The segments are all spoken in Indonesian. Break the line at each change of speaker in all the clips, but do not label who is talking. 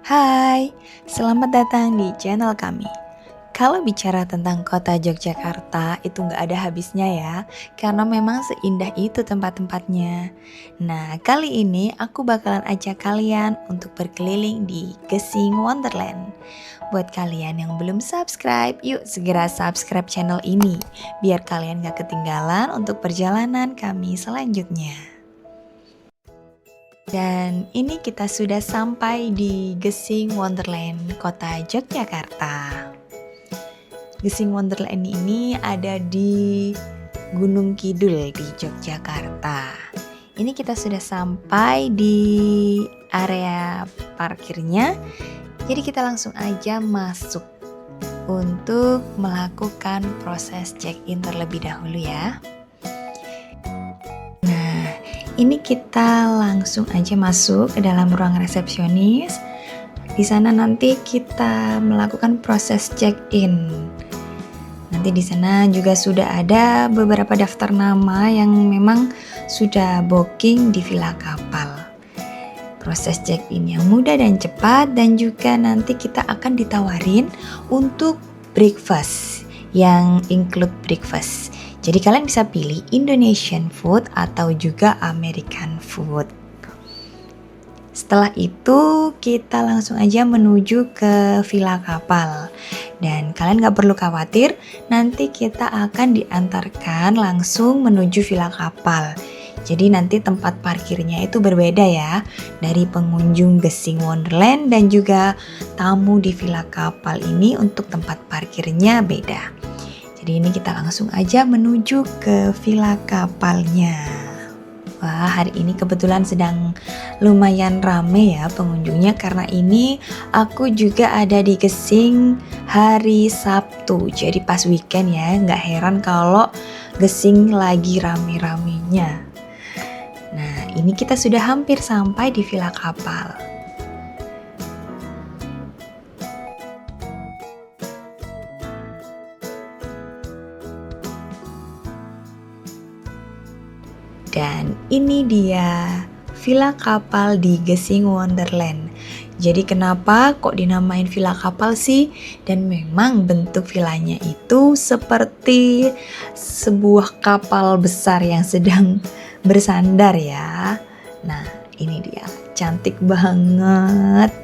Hai, selamat datang di channel kami. Kalau bicara tentang kota Yogyakarta itu nggak ada habisnya ya, karena memang seindah itu tempat-tempatnya. Nah, kali ini aku bakalan ajak kalian untuk berkeliling di Gesing Wonderland. Buat kalian yang belum subscribe, yuk segera subscribe channel ini, biar kalian nggak ketinggalan untuk perjalanan kami selanjutnya. Dan ini kita sudah sampai di Gesing Wonderland, kota Yogyakarta. Gesing Wonderland ini ada di Gunung Kidul di Yogyakarta. Ini kita sudah sampai di area parkirnya. Jadi kita langsung aja masuk untuk melakukan proses check-in terlebih dahulu ya. Ini kita langsung aja masuk ke dalam ruang resepsionis. Di sana nanti kita melakukan proses check-in. Nanti di sana juga sudah ada beberapa daftar nama yang memang sudah booking di villa kapal. Proses check-in yang mudah dan cepat, dan juga nanti kita akan ditawarin untuk breakfast yang include breakfast. Jadi kalian bisa pilih Indonesian food atau juga American food. Setelah itu kita langsung aja menuju ke villa kapal. Dan kalian gak perlu khawatir, nanti kita akan diantarkan langsung menuju villa kapal. Jadi nanti tempat parkirnya itu berbeda ya, dari pengunjung Gesing Wonderland dan juga tamu di villa kapal ini untuk tempat parkirnya beda. Jadi ini kita langsung aja menuju ke villa kapalnya. Wah, hari ini kebetulan sedang lumayan rame ya pengunjungnya, karena ini aku juga ada di Gesing hari Sabtu. Jadi pas weekend ya, nggak heran kalau Gesing lagi rame-ramenya. Nah, ini kita sudah hampir sampai di villa kapal. Dan ini dia villa kapal di Gesing Wonderland. Jadi kenapa kok dinamain villa kapal sih? Dan memang bentuk villanya itu seperti sebuah kapal besar yang sedang bersandar ya. Nah, ini dia, cantik banget.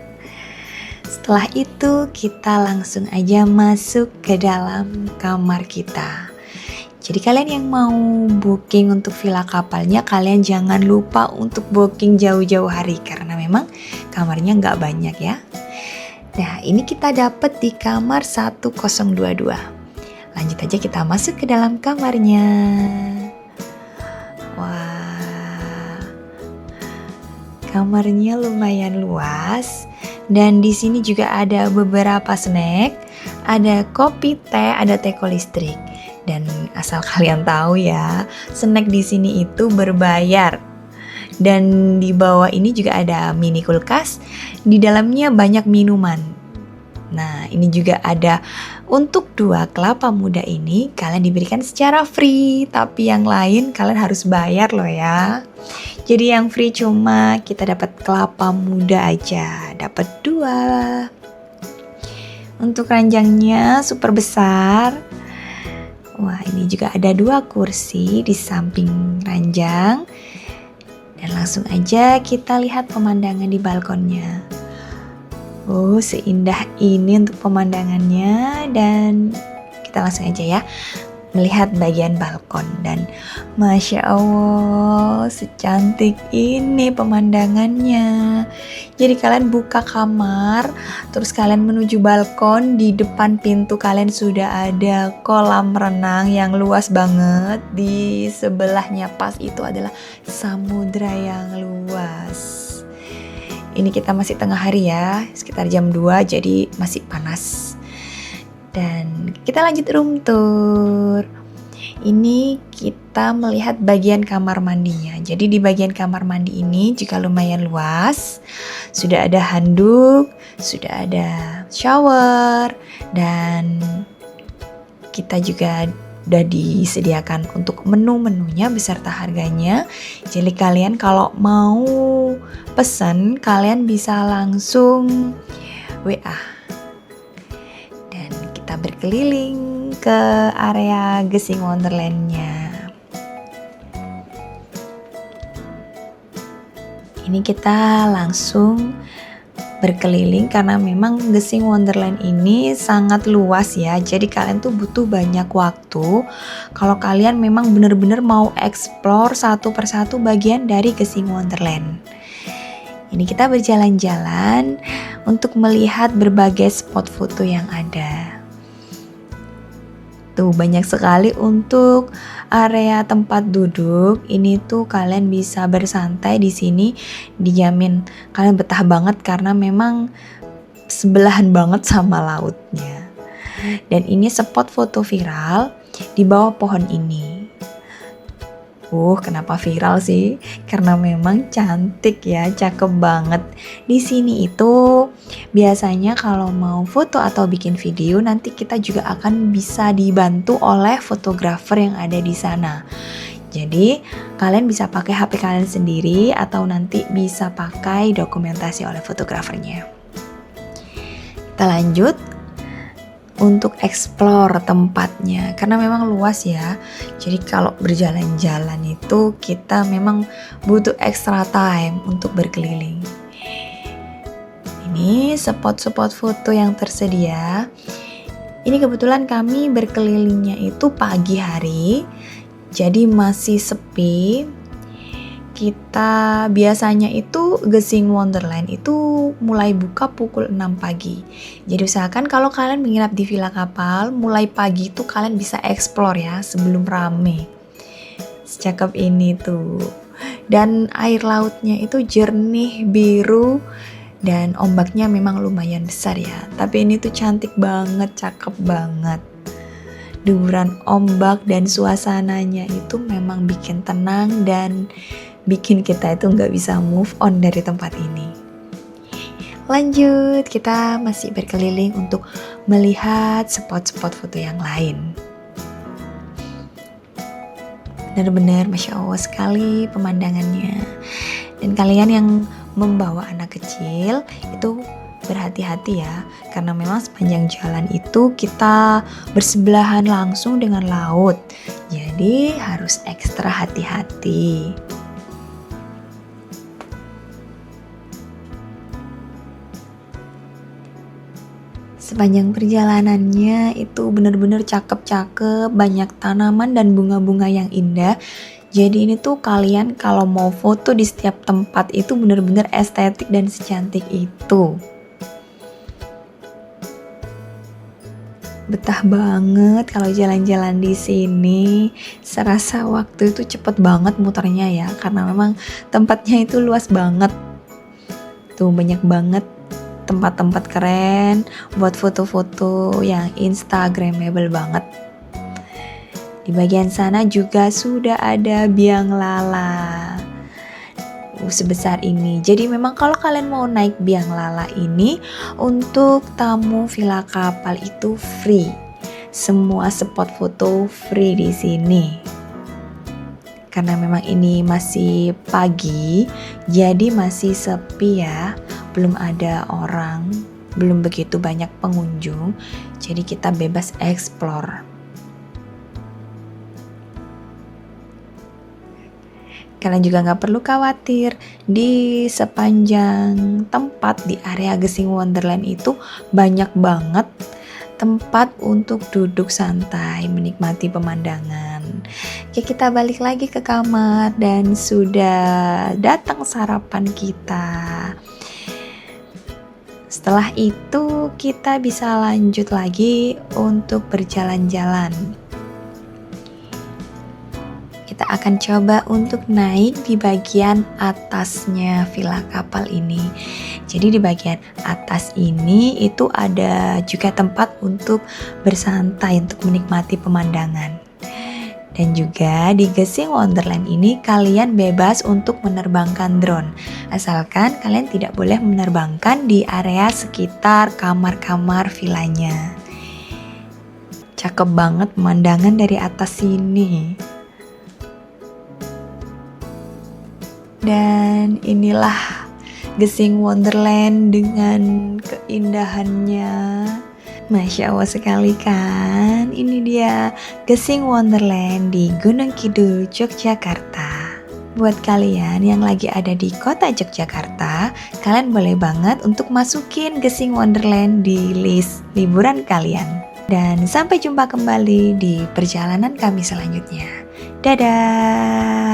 Setelah itu kita langsung aja masuk ke dalam kamar kita. Jadi kalian yang mau booking untuk villa kapalnya, kalian jangan lupa untuk booking jauh-jauh hari, karena memang kamarnya nggak banyak ya. Nah, ini kita dapat di kamar 1022. Lanjut aja kita masuk ke dalam kamarnya. Wah, kamarnya lumayan luas, dan di sini juga ada beberapa snack, ada kopi teh, ada teko listrik. Dan asal kalian tahu ya, snack di sini itu berbayar. Dan di bawah ini juga ada mini kulkas, di dalamnya banyak minuman. Nah, ini juga ada untuk 2 kelapa muda ini kalian diberikan secara free, tapi yang lain kalian harus bayar loh ya. Jadi yang free cuma kita dapat kelapa muda aja, dapat 2. Untuk ranjangnya super besar. Wah, ini juga ada 2 kursi di samping ranjang. Dan langsung aja kita lihat pemandangan di balkonnya. Oh, seindah ini untuk pemandangannya. Dan kita langsung aja ya melihat bagian balkon. Dan Masya Allah, secantik ini pemandangannya. Jadi kalian buka kamar, terus kalian menuju balkon. Di depan pintu kalian sudah ada kolam renang yang luas banget. Di sebelahnya pas itu adalah samudra yang luas. Ini kita masih tengah hari ya, sekitar jam 2, jadi masih panas. Dan kita lanjut room tour. Ini kita melihat bagian kamar mandinya. Jadi di bagian kamar mandi ini juga lumayan luas. Sudah ada handuk, sudah ada shower, dan kita juga udah disediakan untuk menu-menunya beserta harganya. Jadi kalian kalau mau pesan, kalian bisa langsung WA. Dan kita berkeliling ke area Gesing Wonderland-nya. Ini kita langsung berkeliling karena memang Gesing Wonderland ini sangat luas ya. Jadi kalian tuh butuh banyak waktu kalau kalian memang benar-benar mau explore satu persatu bagian dari Gesing Wonderland. Ini kita berjalan-jalan untuk melihat berbagai spot foto yang ada. Tuh banyak sekali untuk area tempat duduk. Ini tuh kalian bisa bersantai di sini, dijamin kalian betah banget karena memang sebelahan banget sama lautnya. Dan ini spot foto viral di bawah pohon ini. Kenapa viral sih? Karena memang cantik ya, cakep banget. Di sini itu biasanya kalau mau foto atau bikin video nanti kita juga akan bisa dibantu oleh fotografer yang ada di sana. Jadi kalian bisa pakai HP kalian sendiri atau nanti bisa pakai dokumentasi oleh fotografernya. Kita lanjut untuk explore tempatnya karena memang luas ya. Jadi kalau berjalan-jalan itu kita memang butuh extra time untuk berkeliling. Ini spot-spot foto yang tersedia. Ini kebetulan kami berkelilingnya itu pagi hari, jadi masih sepi. Kita biasanya itu Gesing Wonderland itu mulai buka pukul 6 pagi. Jadi usahakan kalau kalian menginap di villa kapal, mulai pagi itu kalian bisa explore ya sebelum rame. Secakep ini tuh. Dan air lautnya itu jernih biru dan ombaknya memang lumayan besar ya. Tapi ini tuh cantik banget, cakep banget. Deburan ombak dan suasananya itu memang bikin tenang dan bikin kita itu nggak bisa move on dari tempat ini. Lanjut, kita masih berkeliling untuk melihat spot-spot foto yang lain. Benar-benar Masya Allah sekali pemandangannya. Dan kalian yang membawa anak kecil itu berhati-hati ya, karena memang sepanjang jalan itu kita bersebelahan langsung dengan laut. Jadi harus ekstra hati-hati. Sepanjang perjalanannya itu benar-benar cakep-cakep, banyak tanaman dan bunga-bunga yang indah. Jadi ini tuh kalian kalau mau foto di setiap tempat itu benar-benar estetik dan secantik itu. Betah banget kalau jalan-jalan di sini. Serasa waktu itu cepet banget muternya ya, karena memang tempatnya itu luas banget. Tuh banyak banget tempat-tempat keren buat foto-foto yang instagramable banget. Di bagian sana juga sudah ada biang lala sebesar ini. Jadi memang kalau kalian mau naik biang lala ini untuk tamu villa kapal itu free. Semua spot foto free di sini. Karena memang ini masih pagi, jadi masih sepi ya. Belum ada orang, belum begitu banyak pengunjung, jadi kita bebas explore. Kalian juga nggak perlu khawatir, di sepanjang tempat di area Gesing Wonderland itu banyak banget tempat untuk duduk santai, menikmati pemandangan. Oke, kita balik lagi ke kamar dan sudah datang sarapan kita. Setelah itu kita bisa lanjut lagi untuk berjalan-jalan. Kita akan coba untuk naik di bagian atasnya villa kapal ini. Jadi di bagian atas ini itu ada juga tempat untuk bersantai, untuk menikmati pemandangan. Dan juga di Gesing Wonderland ini kalian bebas untuk menerbangkan drone. Asalkan kalian tidak boleh menerbangkan di area sekitar kamar-kamar villanya. Cakep banget pemandangan dari atas sini. Dan inilah Gesing Wonderland dengan keindahannya. Masya Allah sekali kan. Ini dia Gesing Wonderland di Gunung Kidul, Yogyakarta. Buat kalian yang lagi ada di kota Yogyakarta, kalian boleh banget untuk masukin Gesing Wonderland di list liburan kalian. Dan sampai jumpa kembali di perjalanan kami selanjutnya. Dadah!